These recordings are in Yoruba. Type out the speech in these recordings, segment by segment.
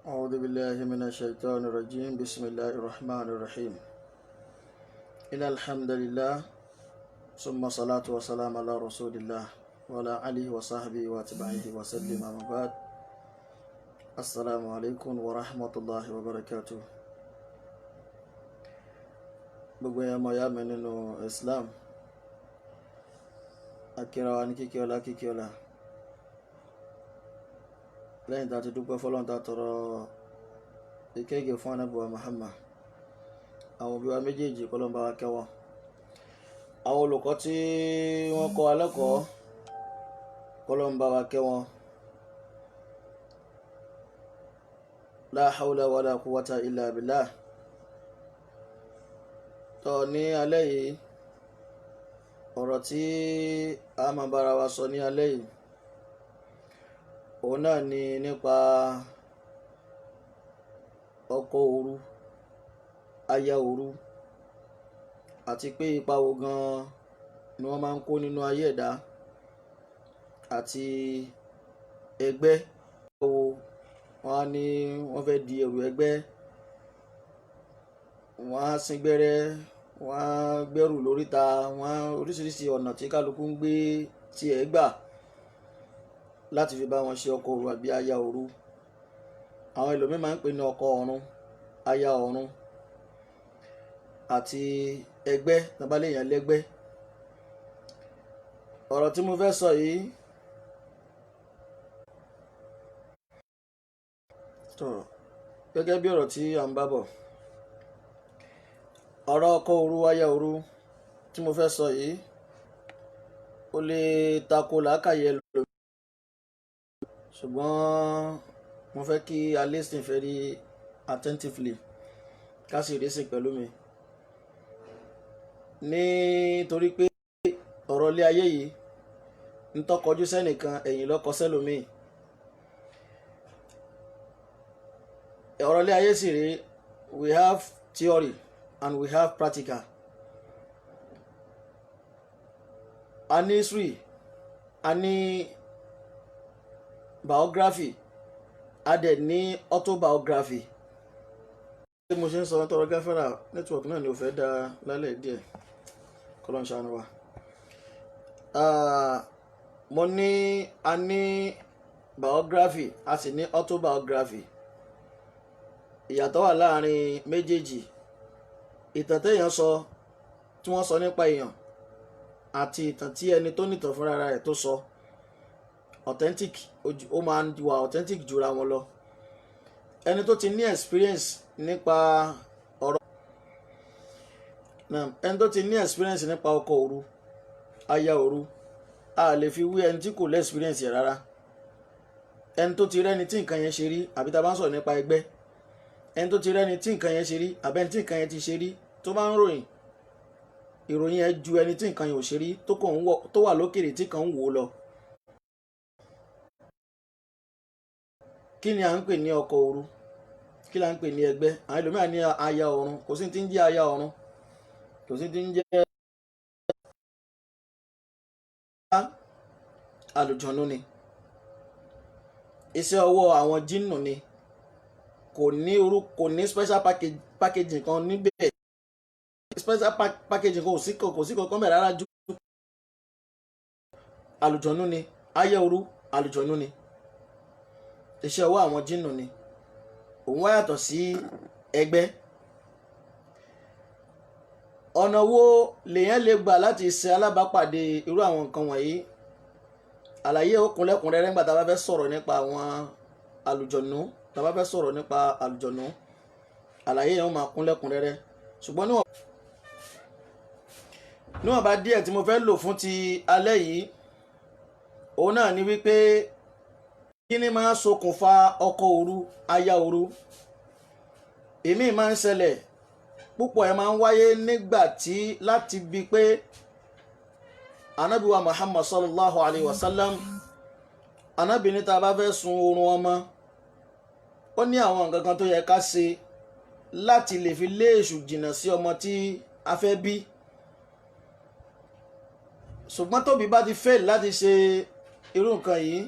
أعوذ بالله من الشيطان الرجيم بسم الله الرحمن الرحيم إن الحمد لله ثم صلاة وسلام على رسول الله وعلى آله وصحبه واتباعه وسلم أما بعد السلام عليكم ورحمة الله وبركاته. gbogbo ẹ̀yin ọmọ ìyá mi nínú Islam, akíra wa ní kíkí ọlá lẹ́yìn tá a ti dúpẹ́ fọ́lọ́run tá a tọrọ ìkẹ́gẹ́ fún Ànábì wa Muhammad, àwọn òbí wa méjèèjì kọ́lọ́run bá wa kẹ́ wọn, àwọn olùkọ́ tí wọ́n kọ́ wa lẹ́kọ̀ọ́ kọ́lọ́run bá wa kẹ́ wọn. La hawla wala quwwata illa billah. Tọ́ ní alẹ́ yìí, ọ̀rọ̀ tí a máa bára wa sọ ní alẹ́ yìí òun náà ni nípa ọkọ òru, aya òru, àti pé ipa wo gan ni wọ́n máa ń kó nínú ayé ẹ̀dá àti ẹgbẹ́ wo wọ́n á ní wọ́n fẹ́ di ẹrù ẹgbẹ́, wọ́n á sín gbẹ́rẹ́, wọ́n á gbẹ́rù lóríta, wọ́n á oríṣiríṣi ọ̀nà tí kálukú ń gbé tiẹ̀ gbà láti fi bá wọn ṣe ọkọ òru àbí aya òru. Àwọn ẹlòmíín máa ń pè ní ọkọ ọ̀run, aya ọ̀run àti ẹgbẹ́, tabaléyàn lẹ́gbẹ́. Ọ̀rọ̀ tí mo fẹ́ sọ yìí gẹ́gẹ́ bí ọ̀rọ̀ tí à ń bá bọ̀, ọ̀rọ̀ ọkọ òru, aya òru tí mo fẹ́ sọ yìí ó lè tako làákàyè ẹlòmíín, ṣùgbọ́n mo fẹ́ kí a listen very attentively, ká sì listen pẹ̀lú mi, nítorí pé ọ̀rọ̀ ilé ayé yìí ń tọ́kọjú sẹ́nìkan ẹ̀yìn lọ́kọ sẹ́lòmíì. Ọ̀rọ̀ ilé ayé sì rèé, we have theory and we have practical. A ní history, a ní biography, a dẹ̀ ní autobiography. Bí mo ṣe ń sọ tọrọ gáfárà, network náà ni ò fẹ́ dá lálẹ́ díẹ̀, kọ́lọ́n ṣàánú wa. Mo ní a ní biography, a sì ní autobiography. Ìyàtọ̀ wà láàrin méjèèjì. Ìtàn téèyàn sọ, tí wọ́n sọ nípa èèyàn, àti ìtàn tí ẹni tó nìtàn fúnra rẹ̀ tó sọ, authentic, ó máa ń wà authentic jura wọn lọ. Ẹni tó ti ní experience nípa ọ̀rọ̀ náà, ẹni tó ti ní experience nípa ọkọ òru, aya òru, a lè fi wí ẹni tí kò lè experience yẹn rárá. Ẹni tó ti rẹ́ni tí nǹkan yẹn ṣe rí, àbí tá a bá ń sọ̀rọ̀ nípa ẹgbẹ́, ẹni tó ti rẹ́ni tí nǹkan yẹn ṣe rí, àbí ẹni tí nǹkan yẹn ti ṣe rí, tó bá ń ròyìn, ìròyìn yẹn ju ẹni tí nǹkan yẹn ò ṣe rí, tó wà lókèrè tí kan ń wò ó lọ. Kí ni à ń pè ní ọkọ òru? Kí la ń pè ní ẹgbẹ́? Àwọn ẹlòmíràn ní aya ọ̀run. Kò sí ti ń jẹ́ aya ọ̀run, kò sí ti ń jẹ́ àlùjọ̀nnú ni, iṣẹ́ ọwọ́ àwọn jínnù ni, kò ní special packaging kan níbẹ̀, special packaging kò sí kankan bẹ̀rẹ̀ rárá ju àlùjọ̀nnú ni. Aya òru àlùjọ̀nnú ni, iṣẹ́ ọwọ́ àwọn jínnù ni. Òun wá yàtọ̀ sí ẹgbẹ́. Ọ̀nà wo lèèyàn lè gbà láti ṣe alábàápàdé irú àwọn nǹkan wọ̀nyí? Àlàyé ó kún lẹ́kùnrẹ́rẹ́ nígbà tá a bá fẹ́ sọ̀rọ̀ nípa àwọn àlùjọ̀nnú, tá a bá fẹ́ sọ̀rọ̀ nípa àlùjọ̀nnú, àlàyé yẹn ó máa kún lẹ́kùnrẹ́rẹ́. Ṣùgbọ́n níwọ̀n bá díẹ̀ tí mo fẹ́ lò fún ti alẹ́ yìí, òun náà ni wípé kí ni máa ṣokùnfà ọkọ òru, aya òru? Èmi máa ń ṣẹlẹ̀ púpọ̀, ẹ̀ máa ń wáyé nígbà tí láti bi pé Ànábì wa Muhammad sallallahu alayhi wa sallam, Ànábì ní tá a bá fẹ́ sun oorun ọmọ, ó ní àwọn nǹkan kan tó yẹ ká ṣe láti lè fi lé èṣù jìnnà sí ọmọ tí a fẹ́ bí. Ṣùgbọ́n tóbi bá ti fail láti ṣe irú nǹkan yìí,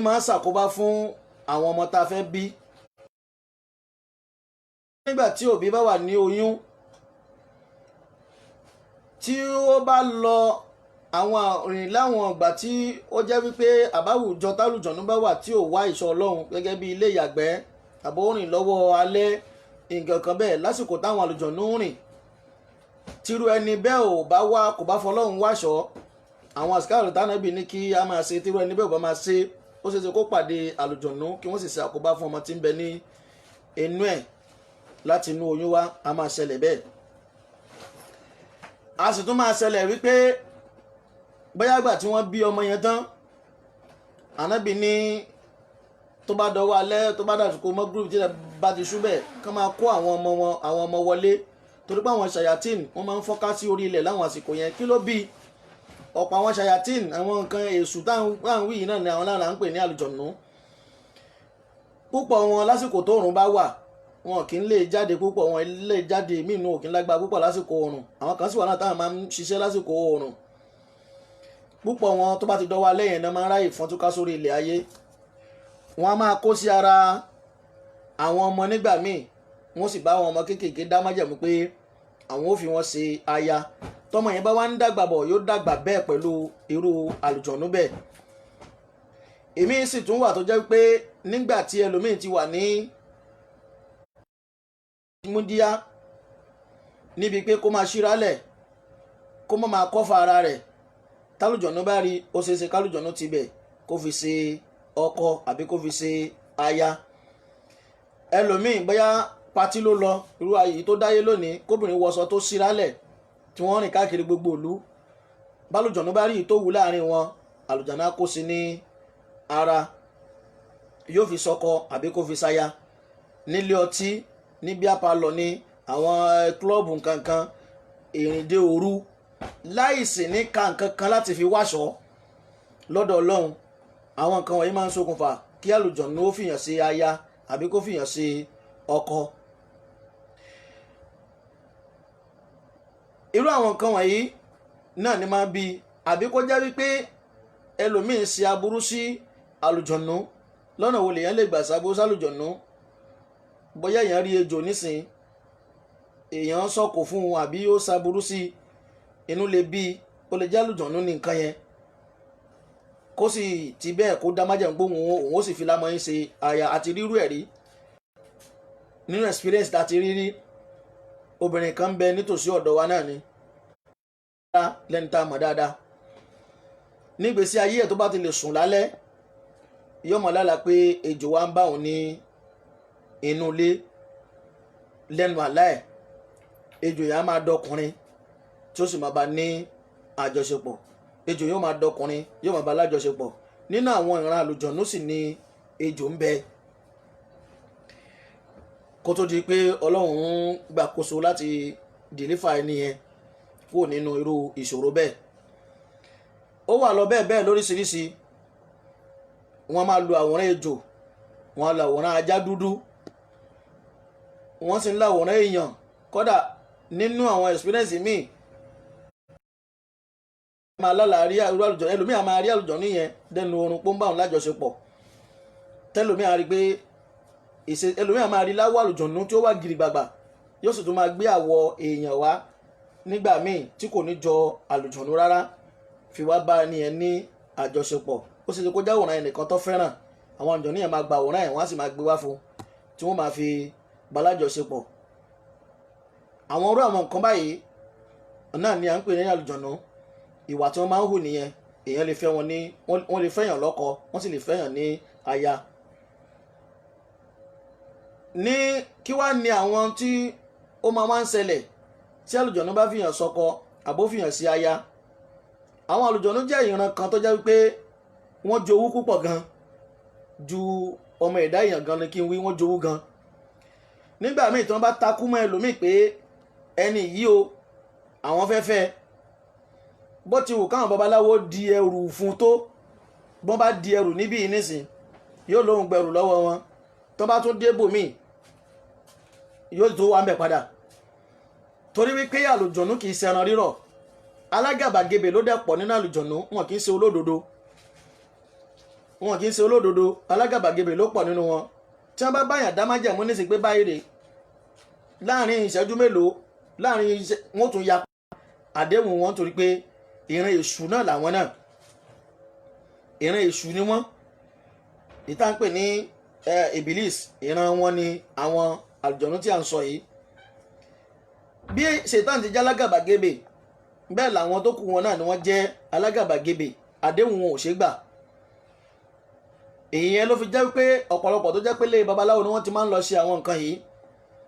máa ń ṣàkóbá fún àwọn ọmọ tá a fẹ́ bí. nígbà tí òbí bá wà ní oyún, tí ó bá lọ àwọn rìn láwọn ìgbà tí ó jẹ́ wípé àbáwùjọ tálùjọ̀nú bá wà tí ò wá ìṣọ́ Ọlọ́run, gẹ́gẹ́ bí ilé ìyàgbẹ́ àbó rìn lọ́wọ́ alẹ́ nǹkan kan bẹ́ẹ̀, lásìkò táwọn àlùjọ̀nú rìn, tírú ẹni bẹ́ẹ̀ ò bá wá, kò bá fọlọ́run wáṣọ, àwọn àsìkáàrù tánàbì ní kí a máa ṣe, tírú ẹni bẹ́ẹ̀ ò bá máa ṣe, ó ṣeé ṣe kó pàdé àlùjọ̀nú kí wọ́n sì ṣe àkóbá fún ọmọ tí ń bẹ ní inú ẹ̀ láti inú oyún wá. A máa ṣẹlẹ̀ bẹ́ẹ̀. A sì tún máa ṣẹlẹ̀ wípé bóyá ìgbà tí wọ́n bí ọmọ yẹn tán, ànábì ní tó bá dọwọ́ alẹ́, tó bá dàsìkò mọ́ gúrúùpù tí ilẹ̀ bá ti ṣú bẹ́ẹ̀, kán máa kó àwọn ọmọ wọlé, torí pé àwọn ṣayatin wọ́n máa ń fọ́nká sí orí ilẹ̀ láwọn àsìkò yẹn. Kí ló bí? ọ̀pọ̀ àwọn ṣayatin, àwọn nǹkan èṣù táwọn wí yìí náà ni àwọn lára ń pè ní àlùjọ̀nú. púpọ̀ wọn lásìkò tó òrùn bá wà, wọn kì í lè jáde púpọ̀, wọn lè jáde mínú òkè lágbá púpọ̀ lásìkò oòrùn. àwọn kan sì wà náà táwọn máa ń ṣiṣẹ́ lásìkò oòrùn. púpọ̀ wọn tó bá ti dọwọ́ alẹ́ yẹn náà máa ń ráyè fọ́n túká sórí ilẹ̀ ayé. wọn a máa kó sí ara àwọn ọmọ nígbà míì, wọn sì bá àwọn ọmọ kéékèèké dá májẹ̀mú pé àwọn ò fi wọn ṣe aya. tọmọ yẹn bá wá ń dàgbà bọ̀, yóò dàgbà bẹ́ẹ̀ pẹ̀lú irú àlùjọ̀nú bẹ́ẹ̀. èmi sì tún wà tó jẹ́ pé nígbà tí ẹlòmíì ti wà ní múdíá, níbi pé kó máa ṣíralẹ̀, kó má máa kọ́fà ara rẹ̀, tálùjọ̀nú bá rí, ó ṣeé ṣe kálùjọ̀nú ti bẹ̀ kó fi ṣe ọkọ àbí kó fi ṣe aya. ẹlòmíì bóyá patí ló lọ, irú ayé tó dáyé lónìí, kóbìnrin wọṣọ tó ṣíralẹ̀ tí wọ́n rìn káàkiri gbogbo ìlú, bálùjọ̀nú bá rí tó wù láàrin wọn, àlùjọ̀nú á kó sí ní ara, yóò fi ṣọkọ àbí kó fi ṣaya. nílé ọtí, ní bíá palọ̀, ní àwọn kílọ̀bù nkankan, ìrìndé òru, láìsí ní ka nkankan láti fi wáṣọ lọ́dọ̀ Ọlọ́run. àwọn nǹkan wọ̀nyí máa ń ṣokùnfà kí àlùjọ̀nú ó fìyàn sí aya àbí kó fìyàn sí ọkọ. irú àwọn nǹkan wọ̀nyí náà ni máa ń bí, àbí kó jẹ́ wípé ẹlòmíín ṣe aburú sí àlùjọ̀nú. lọ́nà wo lèèyàn lè gbà ṣàbúrú sálùjọ̀nú? bóyá èèyàn rí ejò nísìn, èèyàn sọ̀kò fún un àbí ó ṣàbúrú sí inú lè bí, ó lè jẹ́ àlùjọ̀nú ní nǹkan yẹn, kó sì ti bẹ́ẹ̀ kó dá májẹ̀mú pé òun ó sì fi lámọ́ yín ṣe aya. àti rírú ẹ̀ rí nínú experience láti rírí. obìnrin kan ń bẹ nítòsí ọ̀dọ̀ wa náà ni, lẹ́ni tá a mọ̀ dáadáa. nígbèsí ayé ẹ̀ tó bá ti lè sùn lálẹ́, yóò mọ̀ lálàá pé ejò wa ń bá òun ní inú ilé. lẹ́nu àlá ẹ̀, ejò yẹn á máa dọkùnrin tí ó sì máa bá ní àjọṣepọ̀. ejò yóò máa dọkùnrin, yóò máa bá lájọṣepọ̀. nínú àwọn ìran àlùjọ̀nú sì ni ejò ń bẹ, kó tó di pé Ọlọ́run ń gbàkóso láti dìlífà ẹni yẹn kúrò nínú irú ìṣòro bẹ́ẹ̀. ó wà lọ bẹ́ẹ̀ bẹ́ẹ̀ lóríṣiríṣi. wọ́n máa lo àwòrán ejò, wọ́n lo àwòrán ajá dúdú, wọ́n sì ń lo àwòrán èèyàn. kódà nínú àwọn experience míì, máa lálàá rí irú àlùjọ̀nú. ẹlòmíì á máa rí àlùjọ̀nú yẹn dẹnu oorun pé ó ń bá òun lájọṣepọ̀. tẹlòmíì á rí pé ẹlòmíì á máa rí láwọ̀ àlùjọ̀nú tí ó wà gìrì gbàgbà, yóò sì tún máa gbé àwọ̀ èèyàn wá nígbà míì tí kò ní jọ àlùjọ̀nú rárá, fi wá bá ẹni yẹn ní àjọṣepọ̀. ó sì ti kó jáwòrán ẹnìkan tó fẹ́ràn, àwọn àlùjọ̀nú yẹn máa gba àwòrán ẹ̀, wọ́n á sì máa gbé wá fún un tí wọ́n máa fi bá lájọṣepọ̀. àwọn irú àwọn nǹkan báyìí náà ni à ń pè ní àlùjọ̀nú. ìwà tí wọ́n máa ń hù nìyẹn. èèyàn lè fẹ́ wọn ní, wọ́n lè fẹ́yàn lọ́kọ, wọ́n sì lè fẹ́yàn ní aya. ní kí wá ní àwọn tí ó máa ń ṣẹlẹ̀ tí àlùjọ̀nú bá fìyàn sọ́kọ àbó fìyàn sí aya? àwọn àlùjọ̀nú jẹ́ ìran kan tó jẹ́ wípé wọ́n jowú púpọ̀ gan ju ọmọ ẹ̀dá èèyàn gan ni kí n wí, wọ́n jowú gan. nígbà míì tí wọ́n bá takú mọ́ ẹlòmíì pé ẹni yìí o, àwọn fẹ́fẹ́, bó ti wù káwọn babaláwo di ẹrù fún tó, bọ́n bá di ẹrù níbí nísìn, yóò lóhun gbẹrù lọ́wọ́ wọn. tó bá tún débò míì, yóò tó wà ń bẹ̀ padà. torí wípé àlùjọ̀nú kì í ṣẹran rírọ̀. alágàbàgebè ló dẹ̀ pọ̀ nínú àlùjọ̀nú, wọn kì í ṣe olódodo. wọn kì í ṣe olódodo, alágàbàgebè ló pọ̀ nínú wọn. Tí wọ́n bá báyàn dá májẹ̀mú ní sí pé báyìí rè láàrin ìṣẹ́jú mélòó láàrin wọn tún ya àdéhùn wọn torí pé ìran èṣù náà làwọn náà, ìran èṣù ni wọ́n. ìta ń pè ní Ibilis, ìran wọn ni àwọn àlùjọ̀nú tí a ń sọ yìí. Bí Ṣètánì ti jẹ́ alágàbàgebè bẹ́ẹ̀ làwọn tó kù wọn náà ni wọ́n jẹ́ alágàbàgebè, àdéhùn wọn ò ṣe gbà. ìyẹn ló fi jẹ́ pé ọ̀pọ̀lọpọ̀ tó jẹ́ pé lé babaláwo ni wọ́n ti máa ń lọ ṣe àwọn nǹkan yìí,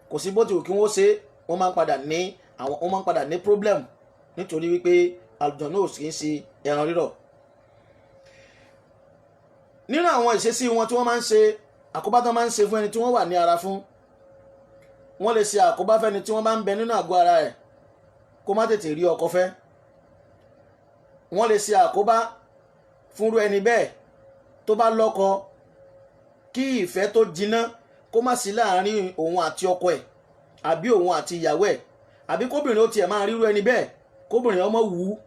kò sí bó ti wù kí wọ́n ṣe, wọ́n máa ń padà ní problem nítorí wípé àlùjọ̀nú ò kì í ṣe ẹran rírọ̀. nínú àwọn ìṣesí wọn tí wọ́n máa ń ṣe, àkóbá tó máa ń ṣe fún ẹni tí wọ́n wà ní ara fún, wọ́n lè ṣe àkóbá fẹ́ni tí wọ́n bá ń bẹ nínú àgọ́ ara ẹ̀ kó má tètè rí ọkọ fẹ́. wọ́n lè ṣe àkóbá fúnrú ẹni bẹ́ẹ̀ tó bá lọ́kọ, kí ìfẹ́ tó jiná kó má sí láàárín òun àti ọkọ ẹ̀ àbí òun àti ìyàwó ẹ̀, àbí kóbìnrin ó tiẹ̀ máa rírú ẹni bẹ́ẹ̀, kóbìnrin ọmọ wù ú,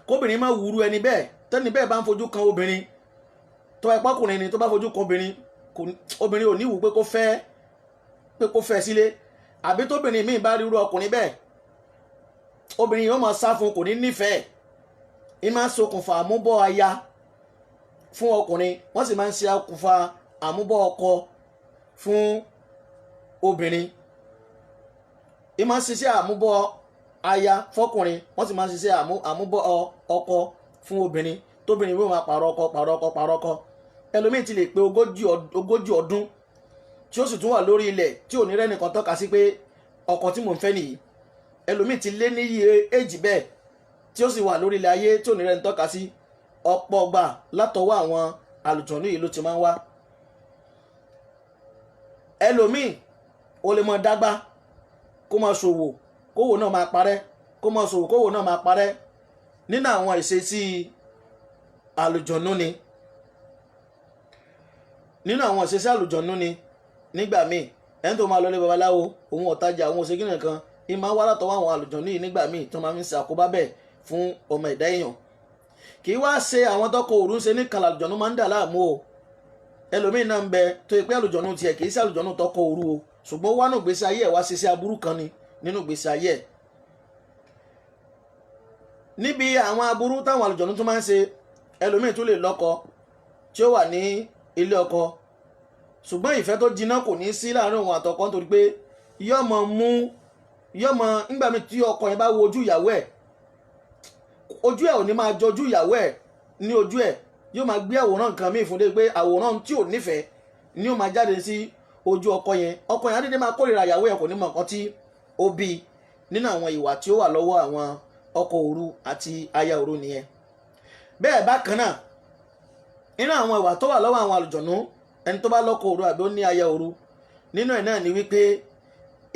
kóbìnrin má wúrú ẹni bẹ́ẹ̀. Tẹ́ni bẹ́ẹ̀ bá ń fojú kan obìnrin, tó ẹ pọ́kùnrin ni tó bá fojú kan obìnrin, obìnrin ò ní wù pé kó fẹ́ sílé. àbí tóbìnrin míì bá rírú ọkùnrin bẹ́ẹ̀, obìnrin yóò máa sá fún, kò ní nífẹ̀ẹ́. máa ṣokùnfà àmúbọ̀ aya fún ọkùnrin, wọ́n sì máa ń ṣe okùnfà àmúbọ̀ ọkọ fún obìnrin. máa ń ṣiṣẹ́ àmúbọ̀ aya fọkùnrin, wọ́n sì máa ń ṣiṣẹ́ àmúbọ̀ ọkọ fún obìnrin. tóbìnrin yóò máa pààrọ̀ ọkọ. ẹlòmíì ti lè pé ogójì ọdún tí ó sì tún wà lórí ilẹ̀ tí ò ní rẹ́nìkan tọ́ka sí pé ọkọ tí mò ń fẹ́ nìyí. ẹlòmíì ti lé ní iye èjì bẹ́ẹ̀ tí ó sì wà lórí ilẹ̀ ayé tí ò ní rẹ́ni tọ́ka sí. ọ̀pọ̀ ọgbà látọwọ́ àwọn àlùjọ̀nú yìí ló ti máa ń wá. ẹlòmíì ó lè mọ dágbà kó máa ṣòwò kówó náà máa parẹ́, kó máa ṣòwò kówó náà máa parẹ́. nínú àwọn ìṣesí àlùjọ̀nú ni, nígbà míì ẹni tó máa lọ lé babaláwo, òun ọ̀tajà, òun òṣèkí nìkan, ìmọ̀ wá látọwọ́ àwọn àlùjọ̀nú yìí nígbà míì tó máa ń ṣe àkóbá bẹ́ẹ̀ fún ọmọ ẹ̀dá èèyàn. kì í wá ṣe àwọn tọkọ òru ń ṣe nìkan àlùjọ̀nú máa ń dà láàmú o. ẹlòmíì náà ń bẹ tó yẹ pé àlùjọ̀nú tiẹ̀ kì í ṣe àlùjọ̀nú tọkọ òru o, ṣùgbọ́n wánú gbèsè ayé ẹ̀ wá ṣiṣẹ́ aburú kan ni nínú gbèsè ayé ẹ̀. níbi àwọn aburú táwọn àlùjọ̀nú tó máa ń ṣe, ẹlòmíì tó lè lọ́kọ tí ó wà ní ilé ọkọ, ṣùgbọ́n ìfẹ́ tó jiná kò ní sí láàrin òun àtọkọ, nítorí pé yọ́mọ nígbà míì tí ọkọ yẹn bá wo ojú ìyàwó ẹ̀, ojú ẹ̀ ò ní máa jọjú ìyàwó ẹ̀ ní ojú ẹ̀, yóò máa gbé àwòrán nǹkan míì fún dé pé àwòrán tí ò nífẹ̀ẹ́ ni yóò máa jáde sí ojú ọkọ yẹn. ọkọ yẹn á dédé máa kórìíra ìyàwó ẹ̀, kò ní mọ nǹkan tí ó bí. nínú àwọn ìwà tí ó wà lọ́wọ́ àwọn ọkọ òru àti aya òru nìyẹn. bẹ́ẹ̀ bákan náà, nínú àwọn ìwà tó wà lọ́wọ́ àwọn àlùjọ̀nú, ẹni tó bá lọ́kọ òru àbí ó ní aya òru, nínú ẹ̀ náà ni wípé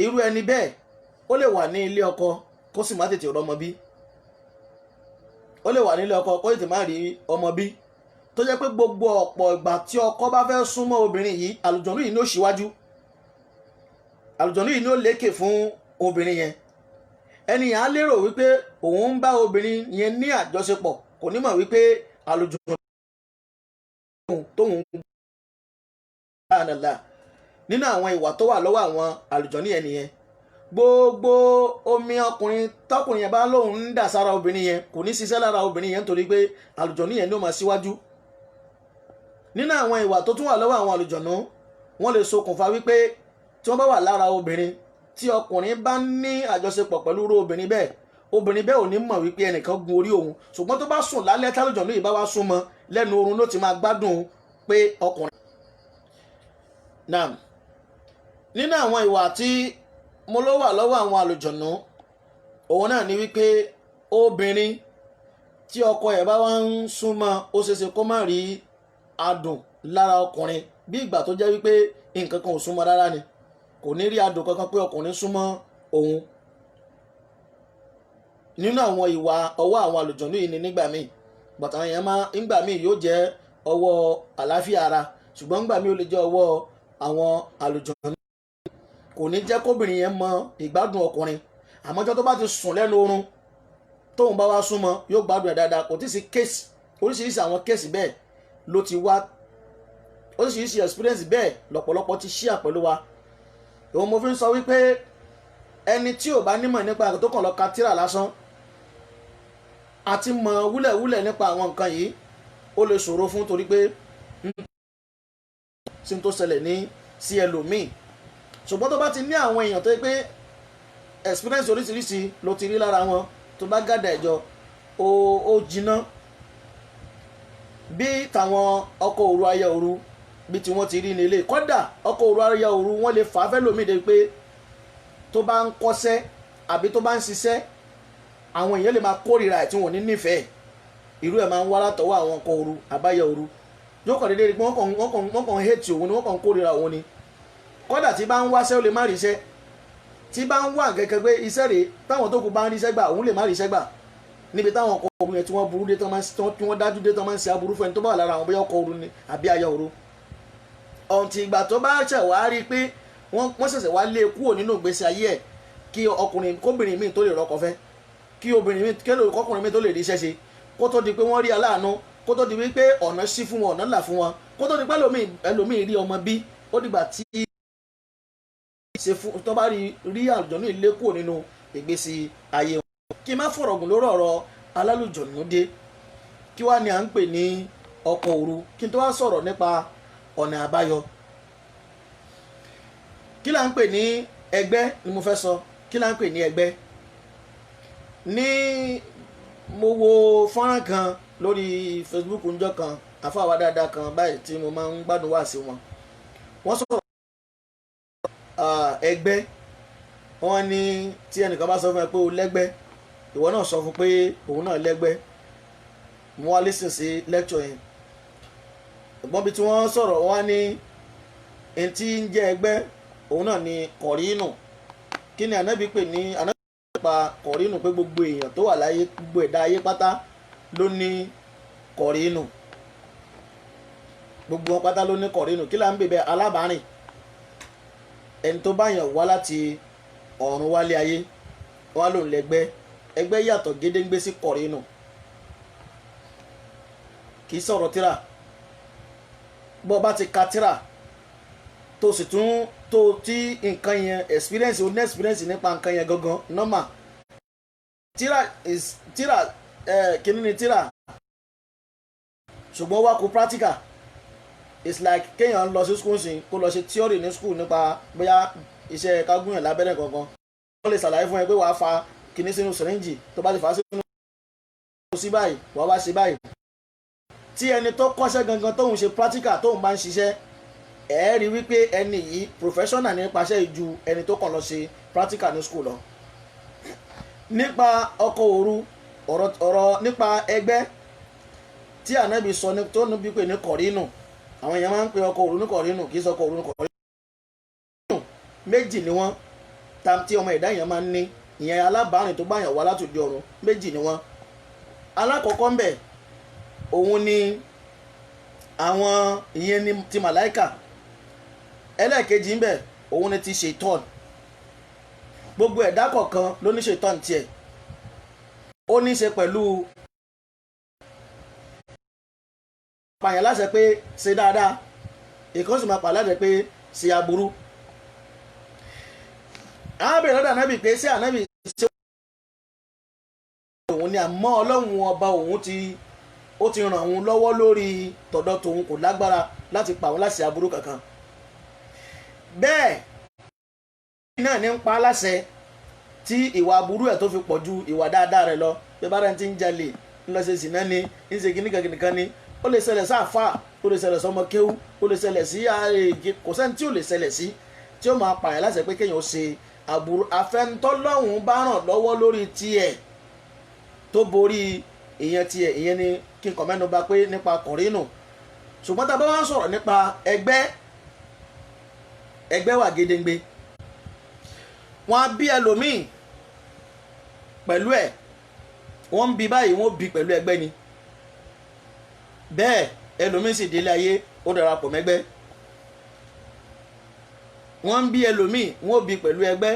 irú ẹni bẹ́ẹ̀ ó lè wà ní ilé ọkọ kó sì má tètè rọ́mọ bí. ó lè wà nílé ọkọ kó tètè má rí ọmọ bí, tó jẹ́ pé gbogbo ọ̀pọ̀ ìgbà tí ọkọ bá fẹ́ súnmọ́ obìnrin yìí, àlùjọ̀nú yìí ní ó ṣíwájú, àlùjọ̀nú yìí ní ó lékè fún obìnrin yẹn. ẹni yẹn á lérò wípé òun ń bá obìnrin yẹn ní àjọṣepọ̀, kò ní mọ̀ wípé àlùjọ̀nú tóun nínú àwọn ìwà tó wà lọ́wọ́ àwọn àlùjọ̀nú yẹn nìyẹn. gbogbo omi ọkùnrin tọkùnrin yẹn bá lóun ń dà sára obìnrin yẹn kò ní ṣiṣẹ́ lára obìnrin yẹn, nítorí pé àlùjọ̀nú yẹn ló máa síwájú. nínú àwọn ìwà tó tún wà lọ́wọ́ àwọn àlùjọ̀nú, wọ́n lè ṣokùnfà wípé tí wọ́n bá wà lára obìnrin, tí ọkùnrin bá ní àjọṣepọ̀ pẹ̀lú irú obìnrin bẹ́ẹ̀ ò ní mọ̀ wípé ẹnìkan gun orí òun, ṣùgbọ́n tó bá sùn lálẹ́ tálùjọ̀nú yìí bá wá súnmọ́ lẹ́nu oorun ló ti máa gbádùn pé ọkùnrin. Naam, nínú àwọn ìwà tí mo ló wà lọ́wọ́ àwọn àlùjọ̀nú, òun náà ni wípé obìnrin tí ọkọ ẹ̀ bá wá ń súnmọ́, ó ṣeéṣe kó má rí adùn lára ọkùnrin, bí ìgbà tó jẹ́ wípé nǹkan kan ò súnmọ́ rárá ni, kò ní rí adùn kankan pé ọkùnrin súnmọ́ òun. nínú àwọn ìwà ọwọ́ àwọn àlùjọ̀nú yìí ni nígbà míì, bàtà yẹn nígbà míì yóò jẹ́ ọwọ́ àlàáfíà ara, ṣùgbọ́n nígbà míì ó lè jẹ́ ọwọ́ àwọn àlùjọ̀nú. kò ní jẹ́ kóbìnrin yẹn mọ ìgbádùn ọkùnrin, àmọ́jọ́ tó bá ti sùn lẹ́nu oorun tóun bá wá súnmọ́ yóò gbádùn ẹ̀ dáadáa. kò tí ì sí kéèsì, oríṣiríṣi àwọn kéèsì bẹ́ẹ̀ ló ti wá oríṣiríṣi experience bẹ́ẹ̀ lọ́pọ̀lọpọ̀ ti share pẹ̀lú wa. ìwọ̀n mo fi ń sọ wípé ẹni tí ò bá nímọ̀ nípa tó kàn lọ ka tírà lásán àti mọ̀ wúlẹ̀wúlẹ̀ nípa àwọn nǹkan yìí ó lè ṣòro fún, torí pé sí tó ṣẹlẹ̀ ní sí ẹlòmíì. ṣùgbọ́n tó bá ti ní àwọn èèyàn tó yẹ pé experience oríṣiríṣi ló ti rí lára wọn, tó bá gàdà ẹ̀jọ ó jiná. bí tàwọn ọkọ̀ òru aya òru bí tí wọ́n ti rí nílé, kódà ọkọ̀ òru aya òru wọ́n lè fà á fẹ́ lómi de pé tó bá ń kọ́ṣẹ́ àbí tó bá ń ṣiṣẹ́ àwọn èèyàn lè máa kórìíra ẹ̀ tí wọ́n ní nífẹ̀ẹ́. irú ẹ̀ máa ń wá látọwọ́ àwọn ọkọ̀ òru àbáyọ òru. yóò kàn déédéé pé wọ́n kàn hate òun ni, wọ́n kàn kórìíra òun ni. kódà tí bá ń wáṣẹ́ ó lè má ríṣẹ́, tí bá ń wà kẹ́kẹ́ pé iṣẹ́ rèé táwọn tó kù bá ń ríṣẹ́ gbà òun lè má ríṣẹ́ gbà. níbi táwọn ọkọ̀ òru yẹn tí wọ́n burú dé tí wọ́n dájú dé tí wọ́n máa ń ṣe aburú fún ẹni tó bá wà lára àwọn bóyá ọkọ̀ òru ni àbí aya òru. ọ̀ǹtì ìgbà tó bá ṣẹ̀ wá rí i pé wọ́n ṣẹ̀ṣẹ̀ wá lé kúrò nínú ìgbésí ayé ẹ̀ kí ọkùnrin kóbìnrin míì tó lè rọ́kọ fẹ́, kí obìnrin míì kọkùnrin míì tó lè ríṣẹ́ ṣe, kó tó di pé wọ́n rí aláàánú, kó tó di wípé ọ̀nà ṣí fún wọn, ọ̀nà là fún wọn, kó tó di pé ẹlòmíì rí ọmọ bí, ó dìgbà tí tó bá rí àlùjọ̀nú ilé kúrò nínú ìgbésí ayé wọn. kí n má fọ̀rọ̀ gùn lórí ọ̀rọ̀ alálùjọ̀nú dé, kí wá ni à ń pè ní ọkọ̀ òru, kí n tó wá sọ̀rọ̀ nípa ọ̀nà àbáyọ. kí là ń pè ní ẹgbẹ́ ni mo fẹ́ sọ. kí là ń pè ní ẹgbẹ́? ní mo wo fọ́nrán kan lórí Facebook ńjọ́ kan, àfáàwá dáadáa kan báyìí tí mo máa ń gbádùn wá sí wọn. wọ́n sọ̀rọ̀ ẹgbẹ́. wọ́n ní tí ẹnìkan bá sọ fún ẹ pé o lẹ́gbẹ́, ìwọ náà sọ fún pé òun náà lẹ́gbẹ́. mo wá listen sí lecture yẹn. ìgbọ́n bí tí wọ́n sọ̀rọ̀ wọ́n ní ẹni tí ń jẹ́ ẹgbẹ́ òun náà ni kọ̀rínù. kí ni ànábì pè ní ànábì nípa kọ̀rínù? pé gbogbo èèyàn tó wà láyé, gbogbo ẹ̀dá ayé pátá ló ní kọ̀rínù. gbogbo wọn pátá ló ní kọ̀rínù. kí là ń bèbè alábàárìn, ẹni tó bá yàn wá láti ọ̀run wálé ayé wá lòun lẹ́gbẹ́. ẹgbẹ́ yàtọ̀ gédéǹgbé sí kọ̀rínù. kì í sọ̀rọ̀ tíra. bó bá ti ka tíra tó sì tún tó tí nǹkan yẹn experience o ní experience nípa nǹkan yẹn gangan normal. tíra kíní ni tíra, ṣùgbọ́n wá kó practical. it's like kéèyàn lọ sí school sí kó lọ ṣe theory ní school nípa bóyá iṣẹ́ kágúnyàn lábẹ́rẹ́ kankan. wọ́n lè ṣàlàyé fún ẹ pé wàá fa kíní sínú syringe, tó bá ti fà á sínú sí báyìí wàá wá ṣe báyìí. tí ẹni tó kọ́ṣẹ́ gangan tóun ṣe practical tóun bá ń ṣiṣẹ́, ẹ rí wípé ẹni yìí professional nípaṣẹ́ ju ẹni tó kàn lọ ṣe practical ní school lọ. nípa ọkọ̀ òru, ọ̀rọ̀ nípa ẹgbẹ́ tí ànábì sọ tó níbi pé ní kọ̀rínù. àwọn èèyàn máa ń pe ọkọ̀ òru ní kọ̀rínù, kì í sọ ọkọ̀ òru ní kọ̀rínù. méjì ni wọ́n tí ọmọ ẹ̀dá èèyàn máa ń ní, ìyẹn alábàárìn tó bá yàn wá látòdì ọ̀run, méjì ni wọ́n. alákọ̀ọ́kọ́ ń bẹ òun ni àwọn ìyẹn ni ti màláìkà. ẹlẹ́ẹ̀kejì ń bẹ òun ni ti ṣètọ́n. gbogbo ẹ̀dá kọ̀ọ̀kan ló ní ṣètọ́n tiẹ̀. ó ní í ṣe pẹ̀lú pààyàn láṣẹ pé ṣe dáadáa, ìkan sì máa pààyàn láṣẹ pé ṣe aburú. àwọn abèrè lọ́dọ̀ ànábì pé ṣé ànábì ṣe òun ni, àmọ́ ọlọ́run ọba òun ó ti ràn òun lọ́wọ́ lórí tọ̀dọ̀ tòun, kò lágbára láti pa òun láṣẹ aburú kankan. bẹ́ẹ̀ náà ní ń pa á láṣẹ tí ìwà aburú ẹ̀ tó fi pọ̀ ju ìwà dáadáa rẹ̀ lọ. bí bá rẹ̀ ti ń jalè, ń lọ ṣe sìná ni, ń ṣe kìnnìkan ni, ó lè ṣẹlẹ̀ sáàfà, ó lè ṣẹlẹ̀ sọmọ kéwú, ó lè ṣẹlẹ̀ sí ààrẹ, kò sẹ́ni tí ò lè ṣẹlẹ̀ sí tí ó máa pààyàn láṣẹ pé kéèyàn ó ṣe aburú. àfẹnutọ́lọ́hún bá ràn lọ́wọ́ lórí tiẹ̀ tó borí ìyẹn tiẹ̀, ìyẹn ni kí n kàn mẹ́nu bà pé nípa kọ̀rínù. ṣùgbọ́n tá a bá wá ń sọ̀rọ̀ nípa ẹgbẹ́ wà gédéǹgbé. wọ́n á bí ẹlòmíì pẹ̀lú ẹ̀, wọ́n ń bí báyìí wọ́n bí pẹ̀lú ẹgbẹ́ ni. bẹ́ẹ̀ ẹlòmíì sì délé ayé ó darapọ̀ mẹ́gbẹ́. wọ́n ń bí ẹlòmíì wọ́n bí pẹ̀lú ẹgbẹ́,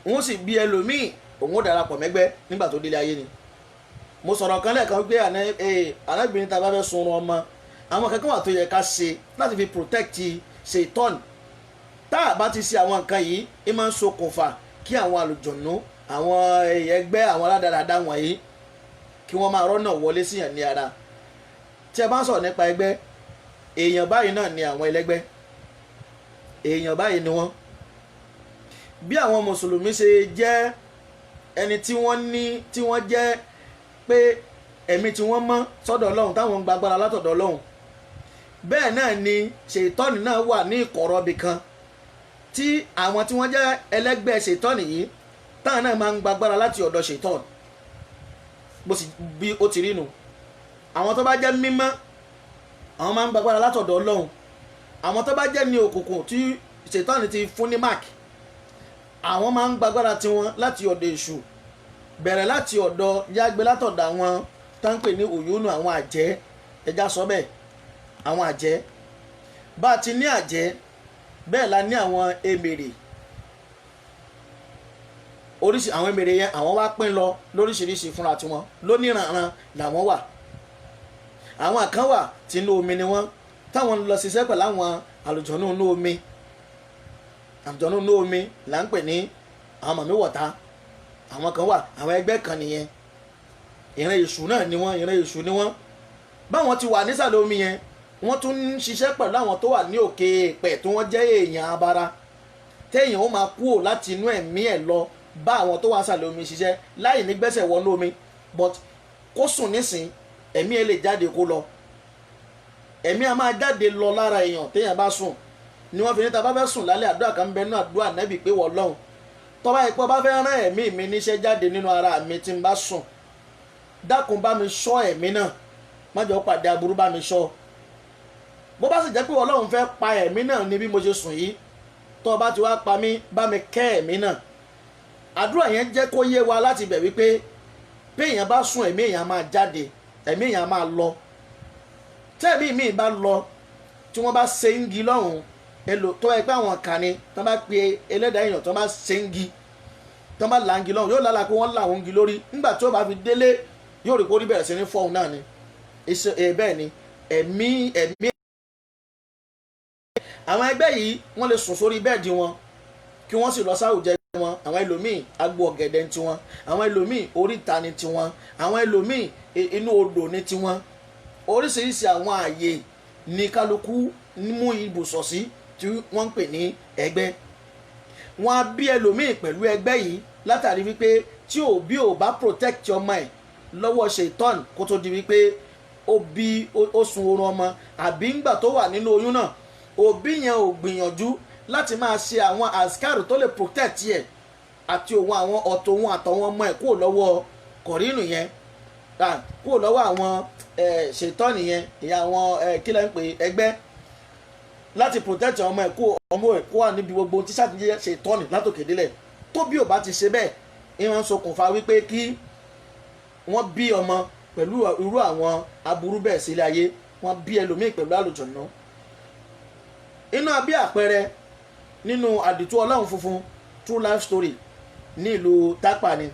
wọ́n sì bí ẹlòmíì òun ó darapọ̀ mẹ́gbẹ́ nígbà tó délé ayé ni. mo sọ̀rọ̀ kan lẹ́ẹ̀kan pé arábìnrin tá a bá fẹ́ sunrun ọmọ àwọn kankan wà tó yẹ ká ṣe láti fi protect ṣètọ́n. Tá a bá ti ṣe àwọn nǹkan yìí ẹ máa ń ṣokùnfà kí àwọn àlùjọ̀nú àwọn ẹgbẹ́ àwọn aládàáda wọ̀nyí kí wọ́n máa rọ́nà wọlé síyàn ní ara. Tí ẹ bá ń sọ̀rọ̀ nípa ẹgbẹ́, èèyàn báyìí náà ni àwọn ẹlẹ́gbẹ́, èèyàn báyìí ni wọ́n. Bí àwọn mùsùlùmí ṣe jẹ́ ẹni tí wọ́n jẹ́ pé ẹ̀mí tí wọ́n mọ́ sọ́dọ̀ Ọlọ́run táwọn ń gbàgbára látọ̀dọ̀ Ọlọ́run, bẹ́ẹ̀ náà ni ṣètọ́nì náà wà ní ìkọ̀rọ̀ ibì kan tí àwọn tí wọ́n jẹ́ ẹlẹ́gbẹ́ ṣètọ́nì yìí táwọn náà máa ń gbàgbára láti ọ̀dọ̀ ṣètọ́nì. Bí ó ti rí nu, àwọn tó bá jẹ́ mímọ́ àwọn máa ń gbàgbára látọ̀dọ̀ Ọlọ́run. Àwọn tó bá jẹ́ ní òkùnkùn tí ṣètọ́nì ti fún ní mark, àwọn máa ń gbàgbára tiwọn láti ọ̀dọ̀ èṣù, bẹ̀rẹ̀ láti ọ̀dọ̀ yàgbé látọ̀dọ̀ àwọn tá ń pè ní òyónú, àwọn àjẹ́, ẹja sọ bẹ́ẹ̀, àwọn àjẹ́. Bá a ti ní àjẹ́ bẹ́ẹ̀ la ní àwọn emèrè. Oríṣi àwọn emèrè yẹn àwọn wá pín lọ lóríṣiríṣi fúnra tiwọn, lóníranran làwọn wà. Àwọn kan wà tí inú omi ni wọ́n, táwọn ń lọ ṣiṣẹ́ pẹ̀lú àwọn àlùjọ̀nú inú omi. Àlùjọ̀nú inú omi là ń pè ní àwọn mọ̀mí wọ̀ta. Àwọn kan wà, àwọn ẹgbẹ́ kan nìyẹn, ìran èṣù náà ni wọ́n, ìran èṣù ni wọ́n. Báwọn ti wà nísàlẹ̀ omi yẹn, wọ́n tún ń ṣiṣẹ́ pẹ̀lú àwọn tó wà ní òkè èèpẹ̀ tí wọ́n jẹ́ èèyàn abara, téèyàn ó máa kúrò láti inú ẹ̀mí ẹ̀ lọ bá àwọn tó wà nísàlẹ̀ omi ṣiṣẹ́ láì ní gbẹ́sẹ̀ wọnú omi. But kó sùn nísìn, ẹ̀mí ẹ̀ lè jáde kó lọ. Ẹ̀mí a máa jáde lọ lára èèyàn téèyàn bá sùn. Ni wọ́n fi ní ta bá fẹ́ sùn lálẹ́, àdúrà kan bẹ nínú àdúrà Ànábì pé wọ́ Ọlọ́run, tó bá ipò bá fẹ́ rán ẹ̀mí mi níṣẹ́ jáde nínú ara mi tí n bá sùn, dákun bá mi ṣọ́ ẹ̀mí náà, má jẹ́ ó pàdé aburú, bá mi ṣọ́. Bó bá sì jẹ́ pé Ọlọ́run fẹ́ pa ẹ̀mí náà ní bí mo ṣe sùn yìí, tó bá ti wá pa mí, bá mi kẹ́ ẹ̀mí náà. Àdúrà yẹn jẹ́ kó yé wa láti bẹ̀ wípé bí èèyàn bá sùn, ẹ̀mí èèyàn máa jáde, ẹ̀mí èèyàn máa lọ. Tẹ́ẹ̀mí mi bá lọ, tí wọ́n bá ṣe ń gi lọ́hùn, tó ẹ pé àwọn kan ni tó bá pe ẹlẹ́dàá èèyàn tó bá ṣe ń gi, tó bá là ń gi lọ́hùn, yóò lálàá pé wọ́n là ń gi lórí. Nígbà tí ó bá fi délé, yóò rí kórí bẹ̀rẹ̀ sí ní fọ́hùn náà ni. Bẹ́ẹ̀ ni ẹ̀mí àwọn ẹgbẹ́ yìí wọ́n lè sùn sórí bẹ́ẹ̀dì wọn kí wọ́n sì lọ sáwùjẹ wọn. Àwọn ẹlòmíì agbo ọ̀gẹ̀dẹ̀ ní tiwọn, àwọn ẹlòmíì oríta ní tiwọn, àwọn ẹlòmíì inú odò ní tiwọn. Oríṣiríṣi àwọn ààyè ní kálukú mú ibùsọ̀ sí tí wọ́n ń pè ní ẹgbẹ́. Wọ́n á bí ẹlòmíì pẹ̀lú ẹgbẹ́ yìí látàrí wípé tí òbí ò bá protect ọmọ ẹ̀ lọ́wọ́ ṣètọ́n kó tó di wípé ó sun oorun ọmọ, àbí ńgbà tó wà nínú oyún náà òbí yẹn ò gbìyànjú láti máa ṣe àwọn àsìkárù tó lè protect yẹ àti òun àwọn ọ̀tọ̀ òun àtọwọn ọmọ ẹ̀ kúrò lọ́wọ́ kọ̀rínù yẹn, kúrò lọ́wọ́ àwọn ṣètọ́nì yẹn, ìyá àwọn kílẹ̀ ń pè ẹgbẹ́, láti protect ọmọ ẹ̀ kó wà níbi gbogbo tí sàtúnjẹ ṣètọ́nì látòkè délẹ̀. Tó bí ò bá ti ṣe bẹ́ẹ̀, ìwọ̀n ṣokùnfà wípé kí wọ́n bí ọmọ pẹ̀lú irú àwọn aburú bẹ́ẹ̀ sílé ayé, wọ́n bí ẹlòmíì pẹ̀lú àlùjọ̀nnú. Inú abí àpẹẹrẹ nínú àdìtú Ọlọ́run funfun true life story ní ìlú Tápà ni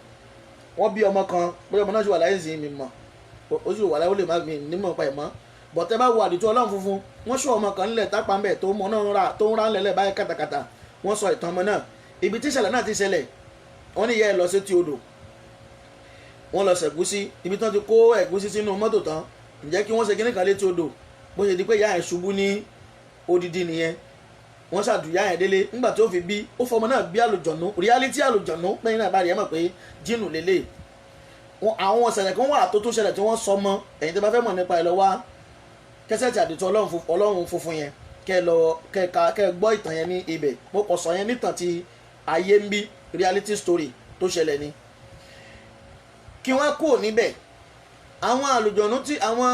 wọ́n bí ọmọ kan, bóyá ọmọ náà ṣì wà láyé sí mi mọ̀, ó sì wà láyé ó lè má mi nímọ̀ pa ẹ̀ mọ́. Bọ̀tẹ́ bá wo àdìtú Ọlọ́run funfun, wọ́n ṣọ́ ọmọ kan nílẹ̀ Tápà ń bẹ̀ tó mọ náà tó ń rà ńlẹ̀lẹ̀ báyìí kàtàkàtà. Wọ́n sọ ìtàn ọmọ náà, ibi tí ìṣẹ̀lẹ̀ náà ti ṣẹlẹ̀, wọ́n ní ìyá ẹ̀ lọ sí ti odò, wọ́n lọ ṣẹ̀gúsí, ibi tán ti kó ẹ̀gúsí sínú mọ́tò tán, ǹjẹ́ kí wọ́n ṣe kíní kan létí odò, bó ṣe di pé ìyá ẹ̀ ṣubú ní odidi nìyẹn. Wọ́n ṣàdúyà yẹn délé, nígbà tí ó fi bí, ó fọmọ náà bí àlùjọ̀nnú, reality àlùjọ̀nnú pẹ́yìn náà bá rí ẹ mọ̀ pé jínù lélẹ̀. Àwọn ìṣẹ̀lẹ̀ kan wà tó ṣẹlẹ̀ tí wọ́n sọ mọ́, ẹ̀yin tó bá fẹ́ mọ̀ nípa ẹ̀ lọ wá kẹsẹ̀tì àdìtú Ọlọ́run funfun yẹn, kẹ́ gbọ́ ìtàn yẹn ní ibẹ̀. Mo kàn sọ yẹn nítàn ti ayé ń bí, reality story tó ṣẹlẹ̀ ni. Kí wọ́n kúrò níbẹ̀, àwọn àlùjọ̀nnú tí àwọn